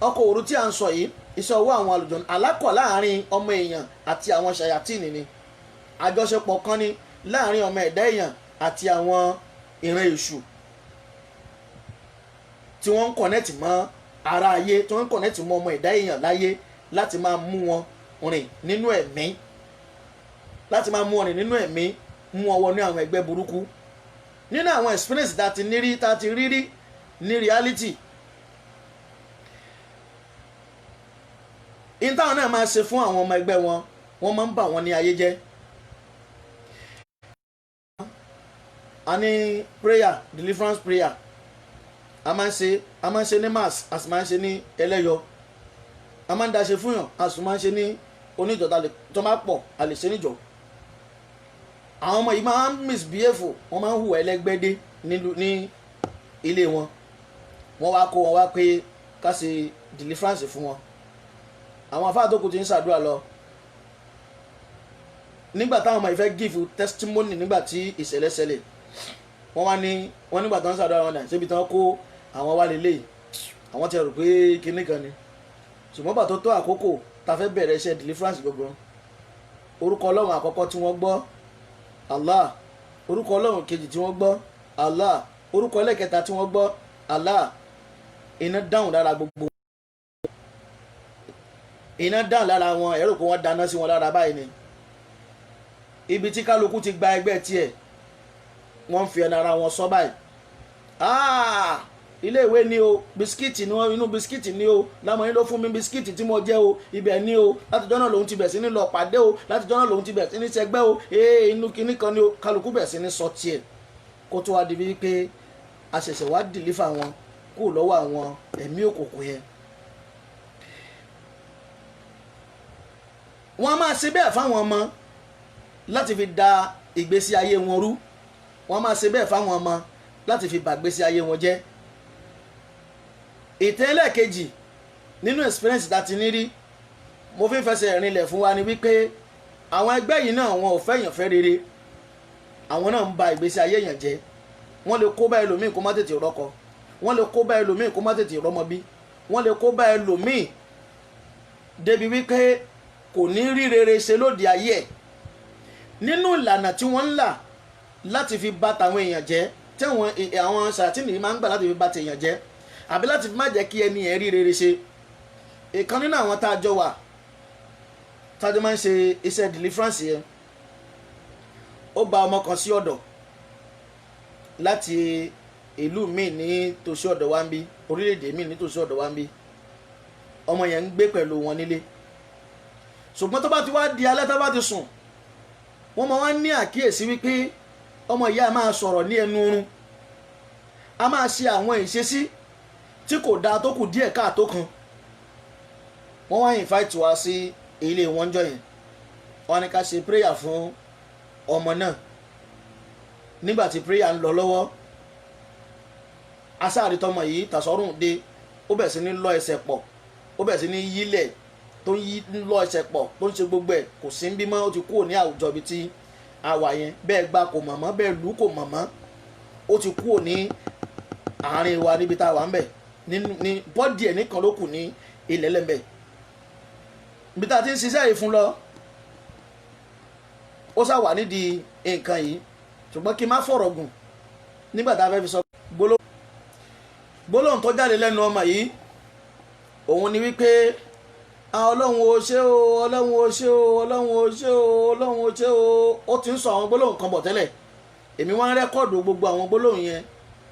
ọkọ̀ òru tí à ń sọ yìí, iṣẹ́ ọwọ́ àwọn àlùjọ̀nnú, alákọ̀ láàrin ọmọ èèyàn àti àwọn ṣàyàtìnì ni, àjọṣepọ̀ kan ni láàrin ọmọ ẹ̀dá èèyàn àti àwọn ìran èṣù tí wọ́n ń kọ̀nẹ́tì mọ́ ara ayé, tí wọ́n ń kọ̀nẹ́tì mọ́ ọmọ ẹ̀dá èèyàn láyé láti máa mú wọn rìn nínú ẹ̀mí, láti máa mú wọn rìn nínú ẹ̀mí, mú wọn wọnú àwọn ẹgbẹ́ burúkú. Nínú àwọn experience tá a ti rí ní reality, in táwọn náà máa ṣe fún àwọn ọmọ ẹgbẹ́ wọn wọ́n máa ń bà wọ́n ní ayé jẹ́. a ní prayer deliverance prayer a máa ń ṣe ní mass a sì máa ń ṣe ní ẹlẹ́yọ a máa ń daṣe fún yàn a sì máa ń ṣe ní oníjọ tó máa pọ̀ a lè ṣe níjọ. àwọn ọmọ yìí máa ń misbehave wọ́n máa ń hùwà ẹlẹ́gbẹ́dé ní ilé wọn wọ́n wá kó wọn wá pé ká ṣe deliverance fún wọn. àwọn afáà tó kù ti ń ṣàdúrà lọ nígbà táwọn ọmọ yìí fẹ́ give testimony nígbà tí ìṣẹ̀lẹ̀ ṣẹlẹ̀ wọ́n nígbà tí wọ́n ṣàdúrà wọn náà ṣébi tí wọ́n kó àwọn wá lélẹ̀ àwọn ti rò pé kinní kan ni ṣùgbọ́n bàtó tó àkókò tá a fẹ́ bẹ̀rẹ̀ iṣẹ́ deliverance gbogbo orúkọ ọlọ́run àkọ́kọ́ tí wọ́n gbọ́ Allah, orúkọ ọlọ́run kejì tí wọ́n gbọ́ Allah, orúkọ ẹlẹ́kẹta tí wọ́n gbọ́ Allah, iná dáhùn lára gbogbo iná dáhùn lára wọn ẹ̀rọ pé wọ́n dáná sí wọn lára báyìí ni ibi tí kálukú ti gba ẹgbẹ́ tiẹ̀ wọ́n ń fi ẹnu ara wọn sọ báyìí ilé ìwé ni o bisikíìtì ni wọn inú bisikíìtì ni o lámọ̀ yín ló fún mi bisikíìtì tí mo jẹ́ o ibẹ̀ ni o látijọ́ náà lòun ti bẹ̀ sí ní lọ pàdé o látijọ́ náà lòun ti bẹ̀ sí ní sẹgbẹ́ o inú kinní kan ni o kálukú bẹ̀ sí ní sọ tiẹ̀ kó tó wá di bíi pé a ṣẹ̀ṣẹ̀ wá dìlífà wọn kúrò lọ́wọ́ àwọn ẹ̀mí òkùnkùn yẹn. wọ́n á máa ṣe bẹ́ẹ̀ fáwọn ọmọ láti fi da ìgbésí ayé wọn rú wọ́n á máa ṣe bẹ́ẹ̀ fáwọn ọmọ láti fi bàgbésí ayé wọn jẹ́. ìtẹ́lẹ̀ kejì nínú experience tá ti ní rí mo fi fẹsẹ̀ rinlẹ̀ fún wa ni wípé àwọn ẹgbẹ́ yìí náà wọn ò fẹ́yàn fẹ́ rere àwọn náà ń ba ìgbésí ayé yàn jẹ́ wọ́n lè kó bá ẹlòmíì kó má tètè rọ́kọ wọ́n lè kó bá ẹlòmíì kó má tètè rọ́mọ bí wọ́n lè kó bá ẹlòmíì débi wípé kò ní rí rere ṣe lóde ayé ẹ̀ nínú ìlànà tí wọ́n ń là láti fi bà tàwọn èèyàn jẹ́ tí àwọn sàtìní máa ń gbà láti fi bà tèèyàn jẹ́ àbí láti fi má jẹ́ kí ẹni ẹ̀ rí rere ṣe. ìkan nínú àwọn tá a jọ wà tá a jọ máa ń ṣe iṣẹ́ deliverance yẹn ó gba ọmọ kan sí ọ̀dọ̀ láti ìlú míì ní tòsí ọ̀dọ̀ wa ń bí orílẹ̀-èdè míì ní tòsí ọ̀dọ̀ wa ń bí ọmọ yẹn ń gbé pẹ̀lú wọn nílé ṣùgbọ́n tó bá ti wá di alẹ́ tó bá ti sùn wọ́n máa wá ní àkíyèsí wípé ọmọ ìyá máa sọ̀rọ̀ ní ẹnu oorun a máa ṣe àwọn ìṣesí tí kò dáa tó kù díẹ̀ káàtó kan wọ́n wá invite wa sí ilé wọn jọ yẹn wọ́n ní ká ṣe prayer fún ọmọ náà nígbà tí prayer ń lọ lọ́wọ́ asáàrí tọmọ yìí tàṣọ́rùn dé ó bẹ̀ sí ní lọ ẹsẹ̀ pọ̀ ó bẹ̀ sí ní yílẹ̀ tó ń lọ ẹsẹ̀ pọ̀ tó ń ṣe gbogbo ẹ̀ kò sí ń bímọ ó ti kúrò ní àwùjọ ibi tí a wà yẹn bẹ́ẹ̀ gba kò mọ̀mọ́ bẹ́ẹ̀ lù kò mọ̀mọ́ ó ti kúrò ní àárín wa níbi tá a wà ń bẹ̀ ní bọ́dì ẹ̀ nìkan ló kù ní ilẹ̀ lẹ́mbẹ̀ ibi tá a ti ń ṣiṣẹ́ yìí fún lọ ó sá wà nídìí nǹkan yìí ṣùgbọ́n kí n má fọ̀rọ̀ gùn nígbà tá a fẹ́ fi sọ gbólóhùn tó jáde lẹ́nu ọmọ yìí òun ni wípé ọlọ́run o ṣé o ọlọ́run o ṣé o ọlọ́run o ṣé o ọlọ́run o ṣé o ó ti ń sọ àwọn gbólóhùn kan bọ̀ tẹ́lẹ̀ èmi wá ń rẹ́kọ̀dù gbogbo àwọn gbólóhùn yẹn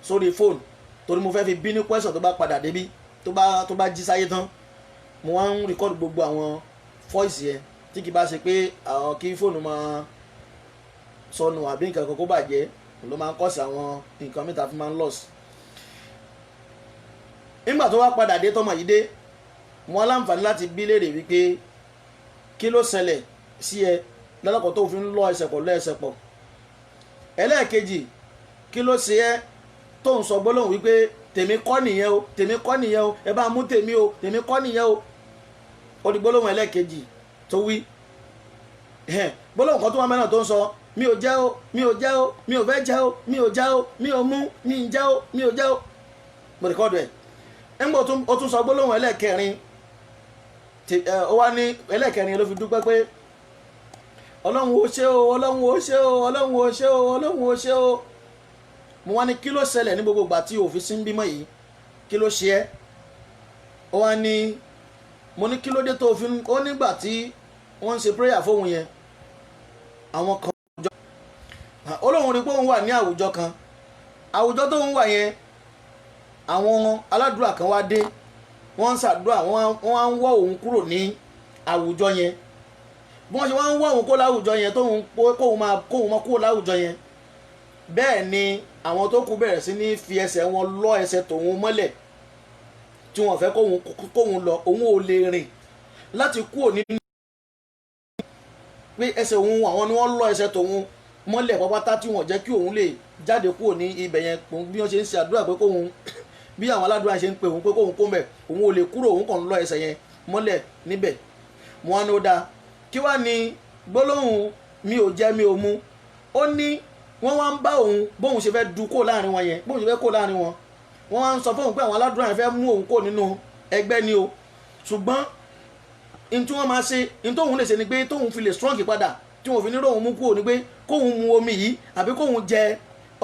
sórí fóònù torí mo fẹ́ fi bí ní kwẹ́sàn tó bá padà débí tó bá jí sáyé tán mo wá ń rẹ́kọ̀dù gbogbo àwọn fọ́ìsì yẹn tí kì bá ṣe pé àwọn kí fóònù máa sọnù àbí nǹkan kan kó bàjẹ́ ló máa ń kọ́sì àwọn nǹkan mẹ́ta fi máa ń lọ́ọ̀sì. nígbà tó wá padà dé tọmọ yìí dé wọn láǹfààní láti bí léèrè wípé kí ló ṣẹlẹ̀ sí ẹ lọ́lọ́kọ̀ tó fi ń lọ ẹsẹ̀ pọ̀ lẹ́ẹ̀sẹ̀ pọ̀ ẹlẹ́ẹ̀kejì kí ló ṣe ẹ́ tó ń sọ gbólóhùn wípé tèmi kọ́ nìyẹn o tèmi kọ́ nìyẹn o ẹ bá mú tèmi o tèmi kọ́ nìyẹn o ó di gbólóhùn ẹlẹ́ẹ̀kejì tó wí gbólóhùn kan tó wá mẹ́rin tó ń sọ mi ò jẹ́ o mi ò jẹ́ o mi ò fẹ́ jẹ́ o mi ò jẹ́ o mi ò mú mi ì jẹ́ o mi ò jẹ́ o mo rìkọ́dù ẹ̀ ńgbà ó tún sọ gbólóhùn ẹlẹ́ẹ̀kẹrin ó wá ní ẹlẹ́ẹ̀kẹrin ló fi dúpẹ́ pé ọlọ́run ó ṣé o ọlọ́run ó ṣé o ọlọ́run ó ṣé o ọlọ́run ó ṣé o mo wá ní kí ló ṣẹlẹ̀ ní gbogbo ìgbà tí òfin sí ń bímọ yìí kí ló ṣe ẹ́ ó wá ní mo ní kí ló dé tó fi ó nígbà tí wọ́n ń ṣe prayer fóun yẹn àwọn kan àwùjọ olóhùn rí pé òun wà ní àwùjọ kan àwùjọ tó ń wà yẹn àwọn aládùúrà kan wá dé wọ́n ń ṣàdúrà wọ́n á ń wọ́ òun kúrò ní àwùjọ yẹn bí wọ́n ṣe wá ń wá òun kó láwùjọ yẹn kóun máa kó láwùjọ yẹn bẹ́ẹ̀ ni àwọn tó kù bẹ̀rẹ̀ sí ní fi ẹsẹ̀ wọn lọ ẹsẹ̀ tòun mọ́lẹ̀ tí wọ́n fẹ́ kóun lọ òun ò lè rìn láti kúrò nínú pé ẹsẹ̀ òun àwọn ni wọ́n lọ ẹsẹ̀ tòun mọ́lẹ̀ pápátá tí wọ́n jẹ́ kí òun lè jáde kúrò ní ibẹ̀ yẹn bí wọ́n ṣe ń ṣe àdúrà pé kóun bí àwọn aládùúrà ṣe ń pè òun pé kóun kó mẹ́ òun ò lè kúrò òun kàn ń lọ ẹsẹ̀ yẹn mọ́lẹ̀ níbẹ̀ wọn ló dáa kí wá ní gbólóhùn mi ò jẹ mi ò mu ó ní wọ́n wá ń bá òun bóun ṣe fẹ́ du kó láàrin wọn yẹn bóun ṣe fẹ́ kó láàrin wọn wọ́n wá ń sọ fóun pé àwọn aládùúrà yẹn fẹ́ mú òun kó nínú ẹgbẹ́ ni o ṣùgbọ́n n tí wọ́n máa ṣe n tóun lè ṣe ni pé tóun fi lè strong padà tí wọ́n fi ní róun mú kúrò ni pé kóun mu omi yìí àbí kóun jẹ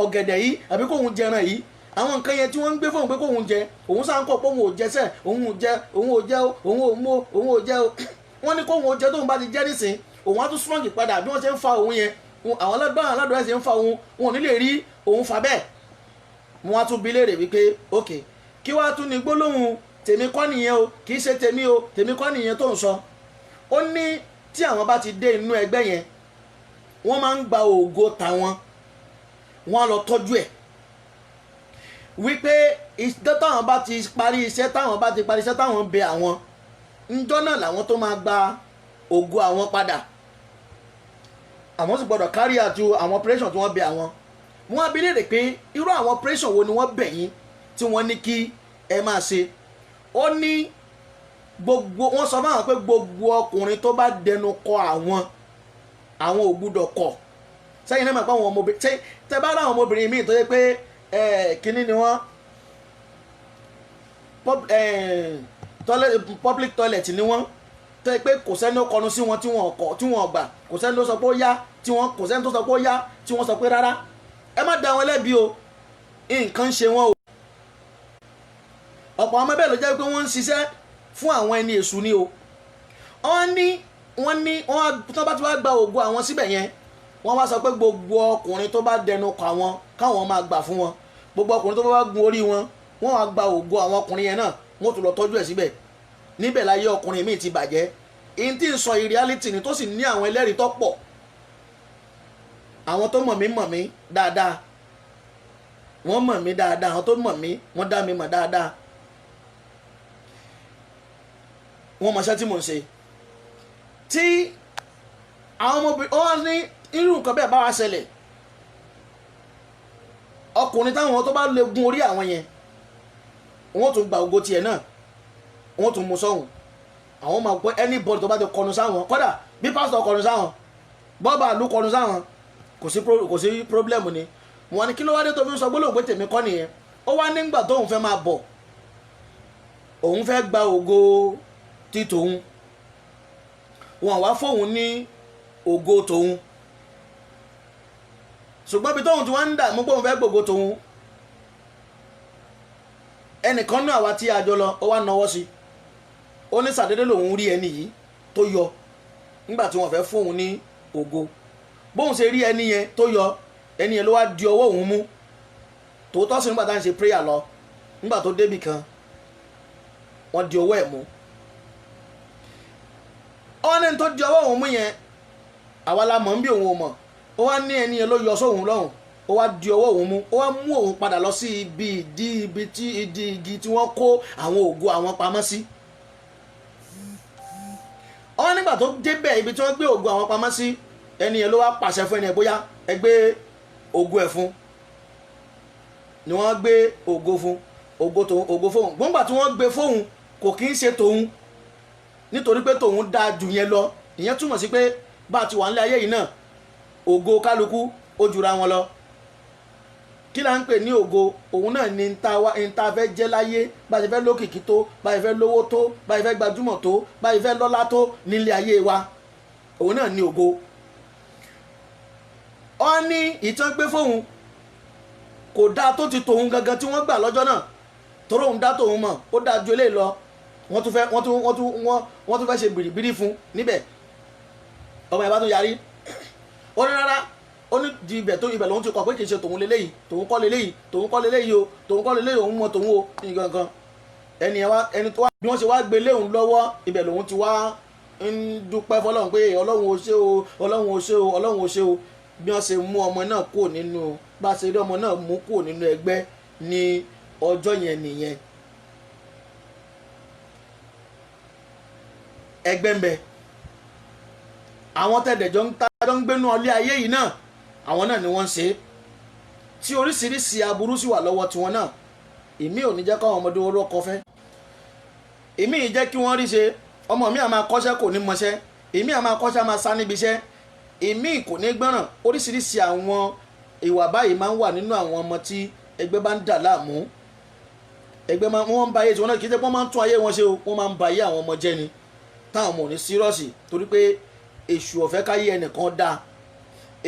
ọ̀gẹ̀dẹ̀ yìí àbí kóun jẹran yìí àwọn nǹkan yẹn tí wọ́n ń gbé fóun pé kóun jẹ òun sáà ń kọ́ pé òun ò jẹsẹ̀ òun ò jẹ òun ò jẹ òun ò mú òun ò jẹ wọ́n ní kóun ò jẹ tóun bá ti jẹ́ nísìn òun á tún strong padà bí wọ́n ṣe ń fa òun yẹn àwọn aládùúrà ṣe ń fa òun wọn ò ní lè rí òun fa bẹ́ẹ̀ mo wá tún bi léèrè wípé ok kí wàá tún ní gbólóhùn tèmi kọ́ nìyẹn o kì í ṣe tèmi o tèmi kọ́ nìyẹn tó ń sọ ó ní tí àwọn bá ti dé inú ẹgbẹ́ yẹn wọ́n máa ń gba ògo tàwọn wọ́n á lọ tọ́jú ẹ̀ wípé táwọn bá ti parí iṣẹ́ táwọn bẹ àwọn ńjọ́ náà làwọn tó máa gba ògo àwọn padà àwọn sì gbọ́dọ̀ carry out àwọn operation tí wọ́n bẹ àwọn wọ́n á bi léèrè pé irú àwọn operation wo ni wọ́n bẹ̀ yín tí wọ́n ní kí ẹ máa ṣe ó ní gbogbo wọ́n sọ fún àwọn pé gbogbo ọkùnrin tó bá dẹnu kọ àwọn ò gbúdọ̀ kọ̀ sẹ́yìn náà mọ̀ pé àwọn ọmọbìnrin tẹ́ bá rà àwọn ọmọbìnrin míì tó yẹ pé kínní ni wọ́n public toilet ni wọ́n tó yẹ pé kò sẹ́ni ó kọnu sí wọn tí wọ́n gbà kò sẹ́ni tó sọ pé ó yá kò sẹ́ni tó sọ pé ó yá tí wọ́n sọ pé rárá ẹ má dá wọn lẹ́bi o nǹkan ń ṣe wọn o ọ̀pọ̀ ọmọ bẹ́ẹ̀ ló jẹ́ pé wọ́n ń ṣiṣẹ́ fún àwọn ẹni èṣù ni o wọ́n tó bá ti wá gba ògo àwọn síbẹ̀ yẹn wọ́n wá sọ pé gbogbo ọkùnrin tó bá dẹnu kọ àwọn káwọn máa gbà fún wọn gbogbo ọkùnrin tó bá gun orí wọn wọ́n wá gba ògo àwọn ọkùnrin yẹn náà wọ́n tún lọ tọ́jú ẹ̀ síbẹ̀ níbẹ̀ láyé ọkùnrin míì ti bàjẹ́ èyí tí ń sọ reality ni tó sì ní àwọn ẹlẹ́rìí tó pọ̀ àwọn tó mọ̀ mí dáadáa wọ́n mọ̀ mí dáadáa àwọn tó mọ̀ mí wọ́n dá mi mọ̀ dáadáa wọ́n mọṣẹ́ tí mò ń ṣe tí àwọn ọmọbìnrin ó wá ní irú nǹkan bẹ́ẹ̀ bá wá ṣẹlẹ̀ ọkùnrin táwọn tó bá lè gun orí àwọn yẹn wọ́n tún gba ògo tiẹ̀ náà wọ́n tún mú sọ́hùn àwọn máa gbọ́ anybody tó bá ti kọnu sáwọn kódà bí pásítọ̀ kọnu sáwọn bọ́ọ̀bà ló kọnu sáwọn kò sí problem ni wọ́n ní kí ló wá dé tó fi ń sọ gbólóhùn pé tèmi kọ́ nìyẹn ó wá nígbà tóun fẹ́ máa bọ̀ òun fẹ́ gba ògo tí tòun wọn wá fóun ní ògo tòun ṣùgbọ́n bí tóun ti wá ń dà mú pé òun fẹ́ gbògo tòun ẹnìkan náà wá tí a jọ lọ ó wá nawọ́ sí ó ní sàdédé lòun rí ẹni yìí tó yọ nígbà tí wọ́n fẹ́ fóun ní ògo bóun ṣe rí ẹni yẹn tó yọ ẹni yẹn ló wá di ọwọ́ òun mú tòótọ́ sí nígbà tá à ń ṣe prayer lọ nígbà tó débì kan wọ́n di ọwọ́ ẹ̀ mú ọwọ́ ní tó di ọwọ́ òun mú yẹn àwa la mọ̀ ń bí òun ò mọ̀ ó wá ní ẹni yẹn ló yọ sóhun lọ́hùn ó wá di ọwọ́ òun mú ó wá mú òun padà lọ sí ibi tí igi tí wọ́n kó àwọn ògo àwọn pamọ́ sí ọwọ́ nígbà tó débẹ̀ ibi tí wọ́n gbé ògo àwọn pamọ́ sí ẹni yẹn ló wá pàṣẹ fún ẹni yẹn bóyá ẹ gbé ògo ẹ̀ fún ni wọ́n gbé ògo fún ògo fóun gbọ́ngbà tí wọ́n gbé fóun kò kí ń ṣe tòun nítorí pé tòun dáa jù yẹn lọ ìyẹn túmọ̀ sí pé bá a ti wà nílé ayé yìí náà ògo kálukú ó jura wọn lọ kí la ń pè ní ògo òun náà ni ta fẹ́ jẹ́ láyé bá a ti fẹ́ lókìkí tó bá a ti fẹ́ lówó tó bá a ti fẹ́ gbajúmọ̀ tó bá a ti fẹ́ lọ́lá tó nílé ayé wa òun náà ni ògo ọ ní ìtàn pé fóun kò dáa tó ti tòun gangan tí wọ́n gbà lọ́jọ́ náà torí òun dá tòun mọ̀ ó dáa ju eléyìí lọ wọ́n tún fẹ́ ṣe bìrìbìrì fún níbẹ̀ ọmọ ẹ̀ bá tún yarí ó ní rárá ó ní di ibẹ̀ lòun ti kọ̀ pé kì í ṣe tòun leléyìí tòun kọ́ leléyìí o tòun kọ́ leléyìí òun mọ tòun o ní gangan ẹni tó wá bí wọ́n ṣe wá gbé léhùn lọ́wọ́ ibẹ̀ lòun ti wá ń dúpẹ́ fọlọ́run pé ọlọ́run ó ṣe o ọlọ́run ó ṣe o ọlọ́run ó ṣe o bí wọ́n ṣe mú ọmọ náà kúrò nínú bá ṣe rí ọmọ náà mú kúrò nínú ẹgbẹ́ ní ọjọ́ yẹn nìyẹn. ẹgbẹ́ ń bẹ àwọn tẹ̀dẹ̀jọ́ ń tájọ́ ń gbénú ọlé ayé yìí náà àwọn náà ni wọ́n ń ṣe tí oríṣiríṣi aburú sì wà lọ́wọ́ tiwọn náà. èmi ò ní jẹ́ káwọn ọmọdé wọn lọ́kọ fẹ́, èmi ì jẹ́ kí wọ́n rí ṣe. ọmọ mi à máa kọ́ṣẹ́ kò ní mọṣẹ́, èmi à máa kọ́ṣẹ́ máa sá níbi iṣẹ́, èmi kò ní gbọ́ràn. oríṣiríṣi àwọn ìwà báyìí máa ń wà nínú àwọn ọmọ tí ẹgbẹ́ bá ń dà láàmú. ẹgbẹ́ wọ́n ń ba ayé tiwọn náà, kì í ṣe pé wọ́n máa ń tún ayé wọn ṣe o, wọ́n máa ń ba ayé àwọn ọmọ jẹ́ ni táwọn ọmọ ò ní sírọ́ọ̀sì, torí pé èṣù ò fẹ́ káyé ẹnìkan dáa,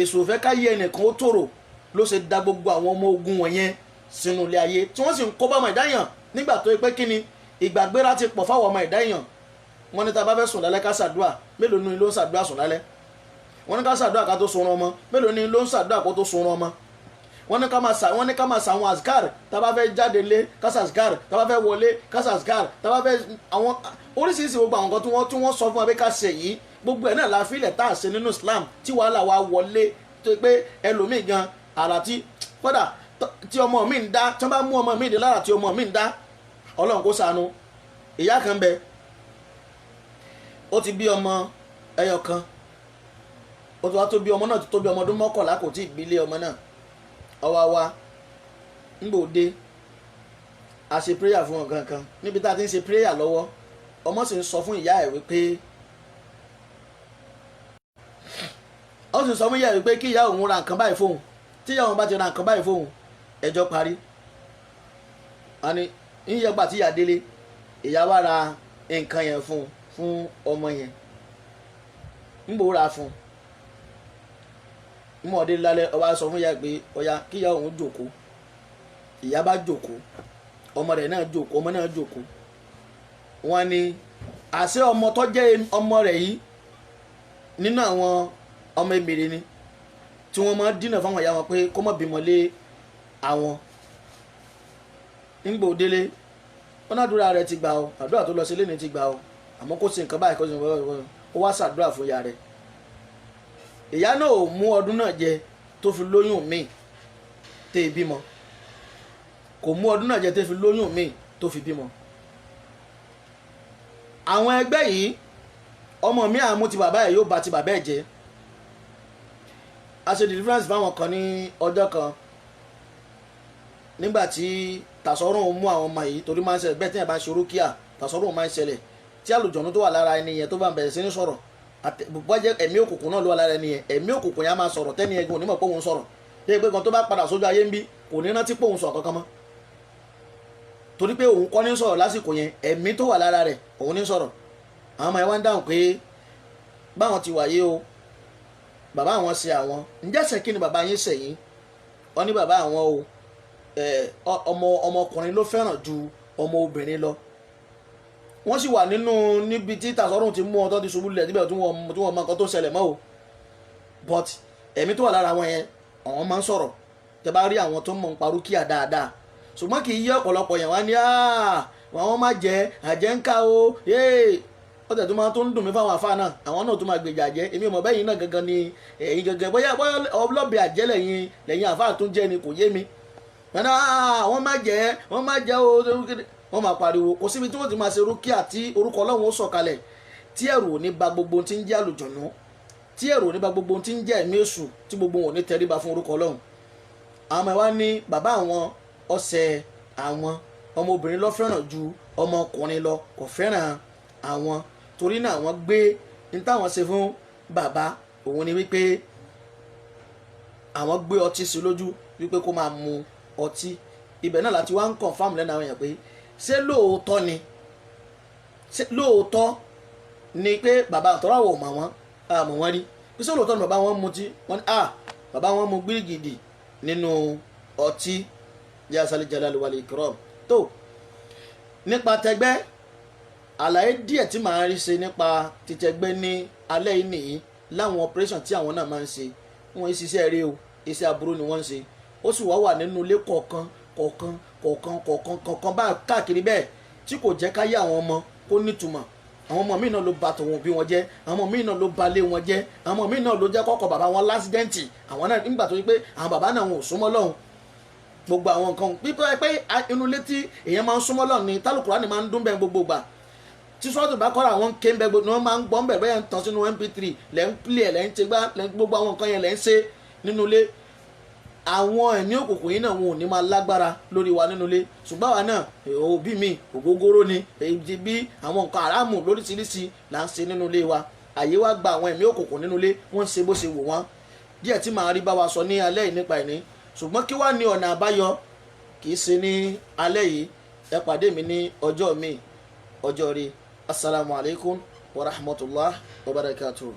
èṣù ò fẹ́ káyé ẹnìkan ó tòrò ló ṣe da gbogbo àwọn ọmọ ogun wọ̀nyẹn sínú ilé ayé tí wọ́n sì ń kó bá ọmọ ìdáyàn nígbà tó yẹ pé kí ni ìgbàgbéra ti pọ̀ fáwọn ọmọ ìdáyàn. wọ́n ní tá bá fẹ́ sùn lálẹ́ ká ṣàdúà, mélòó ni ló ń ṣàdúà sùn lálẹ́? wọ́n ní ká ṣàdúà ká tó sunrun ọmọ, mélòó ni ló ń ṣàdúà kó tó sunrun ọmọ? wọ́n ní ká máa ṣe àwọn azkar tá bá fẹ́ jáde lé ká ṣe azkar, tá bá fẹ́ wọlé ká ṣe azkar, tá bá fẹ́ àwọn oríṣiríṣi gbogbo àwọn nǹkan tí wọ́n sọ fún wa pé ká ṣe yìí gbogbo ẹ̀ náà la fílẹ̀ tá a ṣe nínú Islam tí wàhálà wa wọlé tó pé ẹlòmíì gan àrà tí kódà tí ọmọ mi ń dá tí wọ́n bá mú ọmọ mi dé lára tí ọmọ mi ń dá Ọlọ́run kó ṣàánú. ìyá kan bẹ ó ti bí ọmọ ẹyọ kan, ó ti wá tó bí ọmọ náà tó bí ọmọ ọdún mọ́kànlá kò tí ì gbélé ọmọ náà. ọwọ́ wa ń gbòde a ṣe prayer fún ọ̀gá kan níbi tá a ti ń ṣe prayer lọ́wọ́ ọmọ sì ń sọ fún ìyá ẹ̀ wípé kí ìyá òun ra nǹkan báyìí fóun, tí ìyá òun bá ti ra nǹkan báyìí fóun ẹjọ́ parí. àní ń yẹgbà tí ìyá délé ìyá wa ra nǹkan yẹn fún ọmọ yẹn ń gbòó ra fún un mọ̀ọ́dé lálẹ́ ọba sọ fún ìyá pé ọya kí ìyá òun jókòó. ìyá bá jókòó, ọmọ rẹ̀ náà jókòó, ọmọ náà jókòó. wọ́n ní àṣé ọmọ tó jẹ́ ọmọ rẹ̀ yìí nínú àwọn ọmọ èmèrè ni tí wọ́n máa dínà fáwọn ìyá wọn pé kó má bímọ lé àwọn. nígbà òdélé wọn àdúrà rẹ̀ ti gbà o, àdúrà tó lọ sí lẹ́ni ti gbà o, àmọ́ kó sì nǹkan báyìí kó sì ó wá ṣàdúrà fún ìyá rẹ̀. ìyá náà ò mú ọdún náà jẹ tó fi lóyún míì tẹ́ bímọ, kò mú ọdún náà jẹ tó fi lóyún míì tó fi bímọ. àwọn ẹgbẹ́ yìí ọmọ mi àmú ti bàbá ẹ̀ yóò bà ti bàbá ẹ̀ jẹ́. a ṣe deliverance fáwọn kan ní ọjọ́ kan nígbà tí tàṣọ́rùn mú àwọn ọmọ yìí, torí máa ń ṣẹlẹ̀ bẹ́ẹ̀ tí yẹn bá ń ṣe orúkíà tàṣọ́rùn máa ń ṣẹlẹ̀ tí àlùjọ̀nú tó wà lára ẹni yẹn tó bá ń bẹ̀rẹ̀ sí ní sọ̀rọ̀ bọ́jẹ́ ẹ̀mí òkùnkùn náà ló wà lára ẹni yẹn, ẹ̀mí òkùnkùn yẹn á máa sọ̀rọ̀ tẹ́ni ẹgbẹ́ onímọ̀ pé òun sọ̀rọ̀ tí ẹgbẹ́ kan tó bá padà sójú ayé ń bí kò ní rántí pé òun sọ̀rọ̀ kankan mọ́, torí pé òun kọ́ ní sọ̀rọ̀ lásìkò yẹn, ẹ̀mí tó wà lára rẹ̀ òun ní sọ̀rọ̀. àwọn ọmọ yẹn wá ń dáhùn pé báwọn ti wáyé o, bàbá àwọn ṣe àwọn, ǹjẹ́ ṣe kí ni bàbá yín ṣe yín? wọ́n ní bàbá àwọn o ọmọkùnrin ló fẹ́ràn ju ọmọ obìnrin lọ. wọ́n sì wà níbi tí tàṣọ́rùn ti mú ọ tó ti ṣubú lẹ̀ níbẹ̀ tí wọ́n mọ nǹkan tó ṣẹlẹ̀ mọ́ o, but ẹ̀mí tó wà lára wọn yẹn àwọn máa ń sọ̀rọ̀ tẹ́ bá rí àwọn tó mọ̀ ń parúkíà dáadáa, ṣùgbọ́n kì í yẹ ọ̀pọ̀lọpọ̀ yẹn wá ní àwọn máa jẹ àjẹǹká o ọ̀tẹ̀ tó máa tó ń dùn mí fáwọn àfáà náà, àwọn náà tó máa gbèjà jẹ́. èmi ò mọ̀ bẹ́yìn náà gangan ni ẹ̀yin gangan bóyá ọlọ́bẹ̀ àjẹ́ lẹ́yìn àfáà tó ń jẹ́ ni kò yé mi. wọ́n máa jẹ́ o wọ́n máa pariwo, kò síbi tí wọ́n ti máa ṣe rúkìá tí orúkọ Ọlọ́run ó sọ̀kalẹ̀ tí ẹ̀rù ò ní ba gbogbo tí ń jẹ́ àlùjọ̀nú, tí ẹ̀rù ò ní ba gbogbo tí ń jẹ́ ẹ̀mí èṣù, tí gbogbo wọn ò ní tẹríba fún orúkọ Ọlọ́run. àwọn ọmọ wa ní bàbá àwọn ọ̀sẹ̀ àwọn ọmọbìnrin lọ fẹ́ràn ju ọmọkùnrin lọ, kò fẹ́ràn àwọn, torí náà wọ́n gbé ní táwọn ṣe fún bàbá òun ni wípé àwọn gbé ọtí sí lójú wípé kó máa mu ọtí. ibẹ̀ náà láti wá ń confirm lẹ́nu àwọn èèyàn pé ṣé lóòótọ́ ni pé bàbá àtọ́ráwọ̀ mọ̀ wọ́n rí pé ṣé lóòótọ́ ni bàbá wọn mutí, wọ́n ní bàbá wọn mu gbírígìdì nínú ọtí. yá sálí jalal wal ikram. tó nípa tẹgbẹ́ àlàyé díẹ̀ tí màá rí ṣe nípa títẹgbẹ́ ní alẹ́ yìí nìyí láwọn operation tí àwọn náà máa ń ṣe. wọ́n ń ṣiṣẹ́ eré o, iṣẹ́ aburú ni wọ́n ń ṣe. ó sì wá wà nínú ilé kọ̀ọ̀kan bá káàkiri bẹ́ẹ̀ tí kò jẹ́ káyé àwọn ọmọ kó nítumọ̀. àwọn ọmọ míì náà ló bà tòun òbí wọn jẹ́, àwọn ọmọ míì náà ló bà lé wọn jẹ́, àwọn ọmọ míì náà ló jẹ́ kọ́kọ́ bàbá wọn lásídẹ́ǹtì, àwọn náà nígbà tó yí pé àwọn bàbá náà wọn ò súnmọ́ lọ́hùn. Gbogbo àwọn nǹkan pípẹ́ pé inú ilé tí èèyàn máa ń súnmọ́ lọ́hùn ni tálùkùránì máa ń dún bẹ́ẹ̀ gbogbo gbà, tí sọ́ọ̀tù bá kọ́ra àwọn ké ń bẹ gbogbo ni wọ́n máa ń gbọ́n bẹ̀ bẹ́ẹ̀ ń tàn sínú mp3 lẹ́ ń play lẹ́ ń ṣe gbá gbogbo àwọn nǹkan yẹn lẹ́ ń ṣe nínú ilé. Àwọn ẹ̀mí òkùnkùn yìí náà wọn ò ní máa lágbára lórí wa nínú ilé, ṣùgbọ́n àwa náà òbí mi ògógóró ni èyí bí àwọn nǹkan àrámù lóríṣiríṣi là ń ṣe nínú ilé wa. Àyè wa gba àwọn ẹ̀mí òkùnkùn nínú ilé, wọ́n ń ṣe bó ṣe wù wọ́n. Díẹ̀ tí màá rí bá wa sọ ní alẹ́ yìí nípa ìní, ṣùgbọ́n kí wá ní ọ̀nà àbáyọ kì í ṣe ní alẹ́ yìí. Ẹ pàdé mi ní ọjọ́ mi ọjọ́ rí. Assalamu alaikum wa rahmatullahi wa barakatuh.